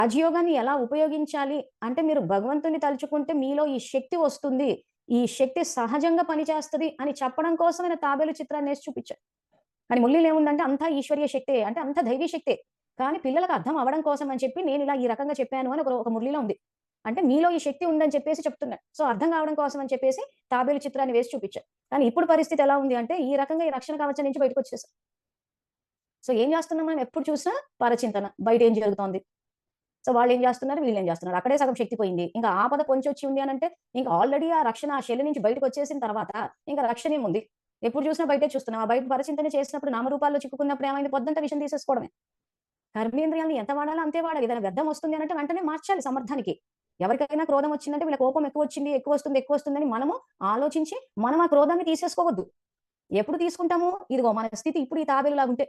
రాజయోగాన్ని ఎలా ఉపయోగించాలి అంటే మీరు భగవంతుని తలుచుకుంటే మీలో ఈ శక్తి వస్తుంది. ఈ శక్తి సహజంగా పనిచేస్తది అని చెప్పడం కోసం ఆయన తాబేలు చిత్రాన్నేసి చూపిచ్చాడు. కానీ ముల్లీలో ఏముందంటే అంతా ఈశ్వరీయ శక్తే. అంటే అంతా దైవీ శక్తే. కానీ పిల్లలకు అర్థం అవ్వడం కోసం అని చెప్పి నేనిలా ఈ రకంగా చెప్పాను అని ఒక మురళిలో ఉంది. అంటే మీలో ఈ శక్తి ఉందని చెప్పేసి చెప్తున్నాడు. సో అర్థం కావడం కోసం అని చెప్పేసి తాబేలు చిత్రాన్ని వేసి చూపిచ్చాడు. కానీ ఇప్పుడు పరిస్థితి ఎలా ఉంది అంటే ఈ రకంగా ఈ రక్షణ కవచం నుంచి బయటకొచ్చేసాం. సో ఏం చేస్తున్నాం మనం ఎప్పుడు చూసినా పరచింతన. బయటేం జరుగుతోంది? సో వాళ్ళేం చేస్తున్నారు? వీళ్ళేం చేస్తున్నారు? అక్కడే సగం శక్తి పోయింది. ఇంకా ఆపద పొంచొచ్చి ఉంది అనంటే ఇంక ఆల్రెడీ ఆ రక్షణ ఆ షెల్ నుంచి బయటకొచ్చేసిన తర్వాత ఇంక రక్షణేముంది? ఎప్పుడు చూసినా బయటే చూస్తున్నాం. ఆ బయట పరచింతన చేసినప్పుడు నామరూపాల్లో చిక్కుకున్నప్పుడు ఏమైంది? పొద్దంతా విషం తీసేసుకోవడమే. కర్మేంద్రియాలను ఎంత వాడాలో అంతే వాడాలి. ఏదైనా వ్యర్థం వస్తుంది అనంటే వెంటనే మార్చాలి సమర్థానికి. ఎవరికైనా క్రోధం వచ్చిందంటే వీళ్ళ కోపం ఎక్కువొచ్చింది, ఎక్కువొస్తుందని మనము ఆలోచించి మనం ఆ క్రోధాన్ని తీసేసుకోవద్దు. ఎప్పుడు తీసుకుంటాము? ఇదిగో మన స్థితి ఇప్పుడు ఈ తాబేలులాగుంటే.